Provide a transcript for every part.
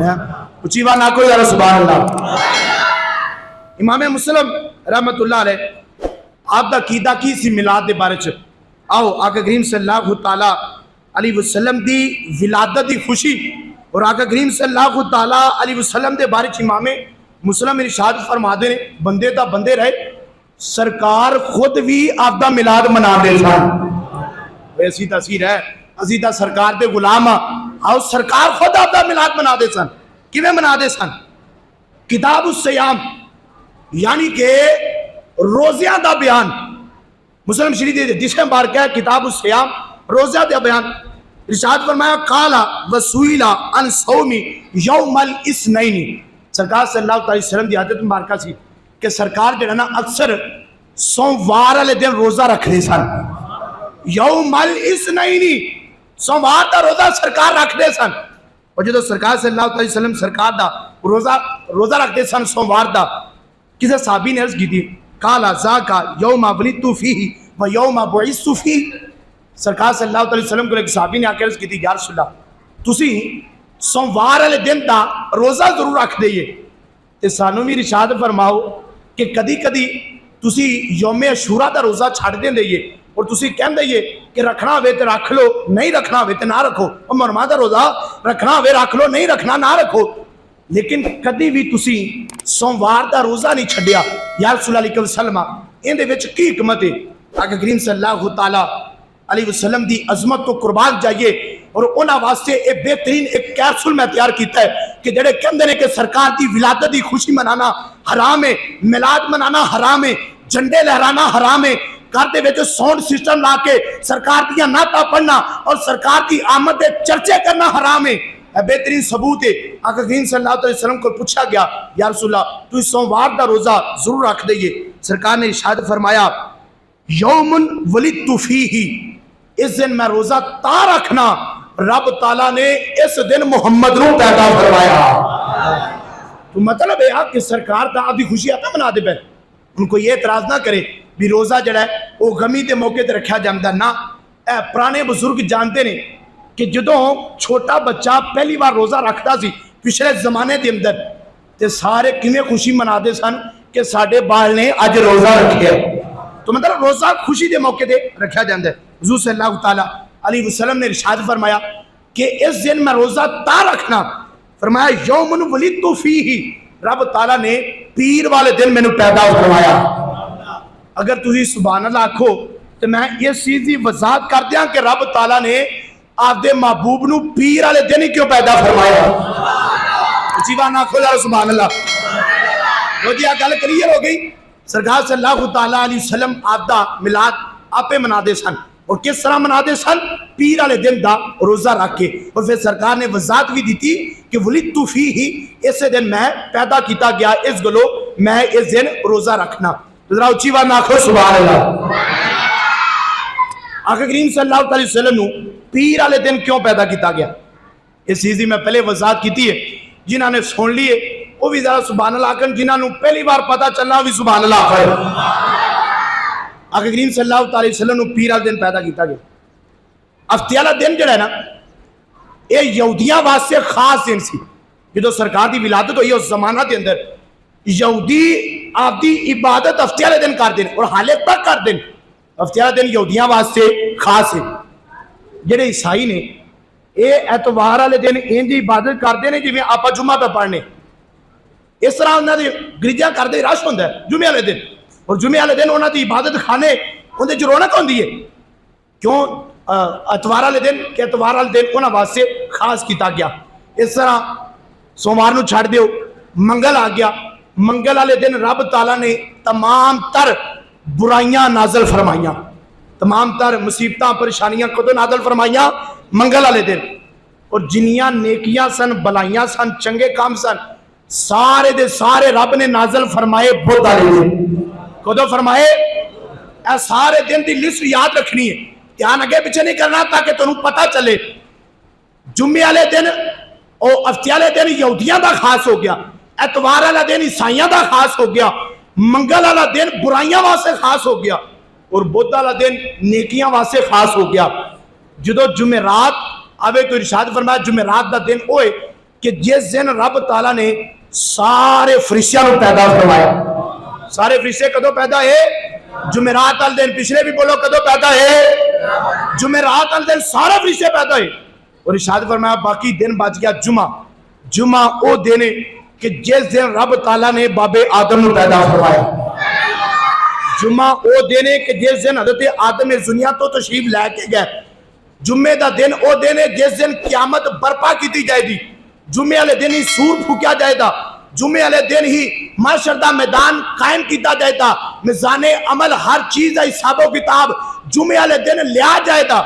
उची बात ना कोई यार सुभान अल्लाह। इमाम मुस्लिम रहमतुल्लाह अलैह आप दा कीदा की सी मिलाद दे बारे च। आओ आका करीम सल्लल्लाहु तआला अलैहि वसल्लम दी विलादत दी खुशी और आका करीम सल्लल्लाहु तआला अलैहि वसल्लम दे बारे च इमाम मुस्लिम इरशाद फरमाते ने बंदे दा बंदे रहे सरकार खुद भी आपदा मिलाद मनाते सन। ऐसी तस्वीर है असी तो सरकार दे गुलाम आओ सरकार खुद आपदा मिलाद मनाते सन। किवें मनाते सन? किताब उस्सियाम यानी के रोज़ियां दा बयान मुस्लिम शरीफ जिसमें बार क्या किताब उस्सियाम रोज़ा दा बयान इरशाद फरमाया काला वसूइला अन सौमी यौमल इस्नैनी। सरकार सल्लल्लाहु अलैहि वसल्लम की आदत मुबारक सी कि सरकार जो है ना अक्सर सोमवार वाले दिन रोज़ा रखते सन। यौमल इस्नैनी सोमवार का रोज़ा सरकार रखते सन। और जो सरकार सल्लल्लाहु अलैहि वसल्लम सरकार दा रोज़ा रखते सन सोमवार का किसी साहबी ने अर्ज की थी काला ज़ाका यौमा वलिदतु फीही व यौमा बुइस्तु फीही। सरकार सल्लल्लाहु अलैहि वसल्लम को एक साहबी ने आकर अर्ज की थी या रसूल अल्लाह तुसी सोमवार वाले दिन का रोज़ा जरूर रख दईए तो सानू भी इरशाद फरमाओ कि कदी कदी तुसी यौमे अशूरा का रोज़ा छड़ देंगे और तुसी कह दईए कि रखना हो तो रख लो नहीं रखना हो तो ना रखो। और मुहर्रम का रोज़ा रखना हो रख लो नहीं रखना ना रखो। लेकिन कदी भी तुसी सोमवार का रोज़ा नहीं छड्डिया या रसूल अल्लाह वसल्लम इहदे विच की हिकमत है? आका करीम सल्लल्लाहु तआला अलैहि वसल्लम दी अजमत तो कुर्बान जाइए और उन्होंने वास्ते एक बेहतरीन एक कैप्सूल मैं तैयार किया है कि जेडे कहते हैं कि सरकार की विलादत की खुशी मनाना हराम है, मिलाद मनाना हराम है, झंडे लहराना हराम है, घर के साउंड सिस्टम ला के सरकार दियां नाता पढ़ना और सरकार की आमद के चर्चे करना हराम है। बेहतरीन सबूत है। आका करीम सल्लल्लाहु अलैहि वसल्लम को पूछा गया या रसूल अल्लाह तू सोमवार का रोज़ा जरूर रख दईए। सरकार ने इरशाद फरमाया यौमुन वलिदतु फीही इस दिन मैं रोज़ा ता रखना रब ताला ने इस दिन मुहम्मद को पैदा फरमाया। तो मतलब है कि सरकार का आदि खुशी आता मना दे पे उनको ये एतराज ना करे भी रोज़ा जड़ा है वो गमी के मौके पर रखा जाता ना। पुराने बुजुर्ग जानते ने कि जो छोटा बच्चा पहली बार रोज़ा रखता सी पिछले जमाने के अंदर तो सारे किवें खुशी मनाते सन कि साडे बाल ने अज रोज़ा रखे। तो मतलब रोज़ा खुशी के मौके पर रखा जाता है। हुज़ूर सल्लल्लाहु तआला अलैहि वसल्लम ने इरशाद फरमाया कि इस दिन मैं रोज़ा ता रखना फरमाया यौमुन वलिदतु फीही रब ताला ने पीर वाले दिन मैंने पैदा फरमाया। अगर तुम सुभान अल्लाह आखो तो मैं इस चीज़ की वजाहत कर दिया कि रब ताला ने आपदे महबूब नू पीर वाले दिन ही क्यों पैदा फरमाया। जीवा ना आखो यार सुभान अल्लाह। गल क्लियर हो गई। सरकार सल्लल्लाहु तआला अलैहि वसल्लम आपदा मिलाद आपे मनाते सन और किस तरह मनाते सन? पीर वाले दिन का रोज़ा रख के। और फिर सरकार ने वजाहत भी दी थी कि वलिदतु फीही इस दिन मैं पैदा किया गया इस गलो मैं इस दिन रोज़ा रखना। जरा उच्ची बात ना आखो सुभान अल्लाह। आका करीम सल्लल्लाहु अलैहि वसल्लम नू पीर वाले दिन क्यों पैदा किया गया इस चीज़ की मैं पहले वजाहत की है। जिन्होंने सुन लिए वो भी जरा सुभान अल्लाह आखन, जिन्होंने पहली बार पता चलना भी सुभान अल्लाह आखन। आका करीम सल्लल्लाहु अलैहि वसल्लम नू पीर वाले दिन पैदा किया गया। हफ्ते वाला दिन जो है ना ये यहूदियों वास्ते खास दिन सी। जो सरकार की विलादत हुई उस जमाना के अंदर यहूदी आपकी इबादत हफ्ते वाले दिन करते हैं और हाले तक करते हैं। हफ्ते वाला दिन यहूदियों वास्ते खास है। जेडे ईसाई ने ये एतवार वाले दिन इनकी इबादत करते हैं जिवें आप जुम्मा पे पढ़ने इस तरह उन्होंने गिरजा करते रश होंगे जुमे वाले दिन और जुमे वाले दिन उन्होंने इबादत खाने उन्हें च रौनक होंगी है। क्यों एतवार वाले दिन कि एतवार वाले दिन उन्होंने वास्ते खास किया गया। इस तरह सोमवार को छड़ दो मंगल आ गया। मंगल वाले दिन रब ताला ने तमाम तर बुराइयां नाजल फरमाइया तमाम तर मुसीबत परेशानियां कदों नाजल फरमाइया मंगल वाले दिन। और जिन्नियां नेकियां सन भलाइयां सन चंगे काम सन सारे दे सारे रब ने नाजल फरमाए बुध वाले दिन। कदों फरमाए? ए सारे दिन की लिस्ट याद रखनी है, ध्यान अगे पिछे नहीं करना ताकि तुहानू पता चले। जुम्मे वाले दिन और हफ्ते वाले दिन यहूदियों का खास हो गया, एतवार वाला दिन ईसाइयों का खास हो गया, मंगल वाला दिन बुराइयां वास्ते खास हो गया और बुध वाला दिन नेकियां वास्ते खास हो गया। जो जुमेरात आवे तो इरशाद फरमाया जुमेरात का दिन होए कि जिस दिन रब ताला ने सारे फरिश्तियां को पैदा करवाया। सारे फरिश्ते कदों पैदा है? जुमेरात वाले दिन। पिछले भी बोलो कदों पैदा है? जुमेरात वाले दिन सारे फरिश्ते पैदा है। और इरशाद फरमाया बाकी दिन बच गया जुमा। जुमा वो दिन है कि जिस दिन रब ताला ने बाबे आदम को पैदा करवाया। जुमा वो दिन है कि जिस दिन हजरत आदम इस दुनिया तो तशरीफ लैके गए। जुम्मे का दिन वो दिन है जिस दिन क्यामत बर्पा की जाएगी। जुम्मे वाले दिन ही सूर फूकिया जाएगा। जुम्मे वाले दिन ही महशर दा मैदान कायम किया जाएगा। मिजाने अमल हर चीज का हिसाबो किताब जुम्मे वाले दिन लिया जाएगा।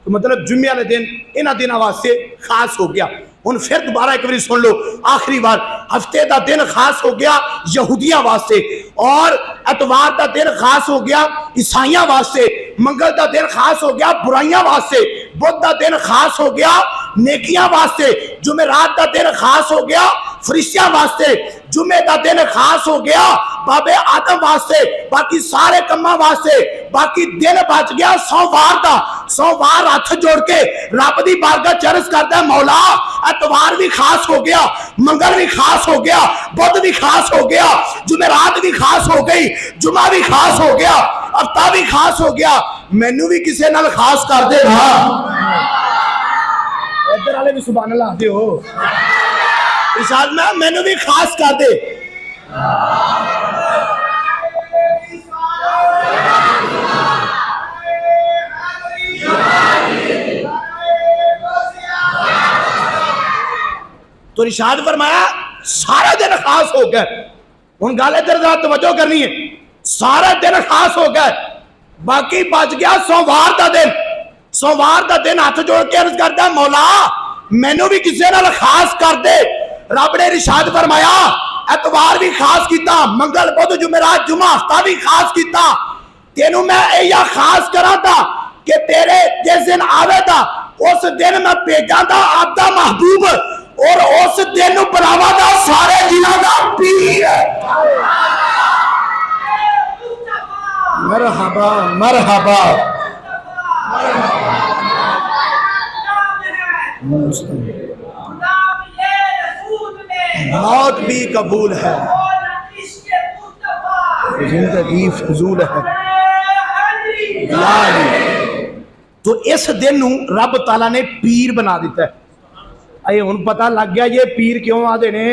तो मतलब जुम्मे वाले दिन इन्होंने दिनों वास्ते खास हो गया। हुन फिर दोबारा एक बार सुन लो, आखिरी बार। हफ्ते का दिन खास हो गया यहूदियों वास्ते, और एतवार का दिन खास हो गया ईसाइयों वास्ते, मंगल का दिन खास हो गया बुराइयां वास्ते, बुध का दिन खास हो गया नेकियां वास्ते, जुमेरात का दिन खास हो गया फरिश्तियां वास्ते, जुमे का दिन खास हो गया बाबे आदम वास्ते, बाकी सारे कम्मा वास्ते। बाकी दिन बच गया सोमवार का। सोमवार हाथ जोड़ के रब दी बारगाह चरस करता है, मौला एतवार भी खास हो गया, मंगल भी खास हो गया, बुध भी खास हो गया, जुमेरात भी खास हो गई, जुमा भी खास हो गया, हफ्ता भी खास हो गया, मैनू भी किसी नाल खास कर दे ना। इधर वाले भी सुभान अल्लाह दे हो। इरशाद में मैनू भी खास कर दे। तो इरशाद फरमाया सारा दिन खास हो गया। हुन गल इधर तवज्जो करनी है। सारा दिन खास हो गया, बाकी बच गया सोमवार का दिन। सोमवार का दिन हाथ जोड़ के अर्ज करता मौला मैनू भी किसी नाल खास कर दे। रब ने इरशाद फरमाया एतवार भी खास किया, मंगल बुध जुमेरात जुमा हफ्ता भी खास किया। तेनू मैं यह खास करा था कि तेरे जिस दिन आवेगा उस दिन मैं भेजा था आपका महबूब, और उस दिन बनावा था सारे जिलों का पीर। मरहबा मरहबा। मौत भी कबूल है, जिंदगी फजूल है। तो इस दिन रब ताला ने पीर बना दिता है। अये हुण पता लग गया ये पीर क्यों आते ने।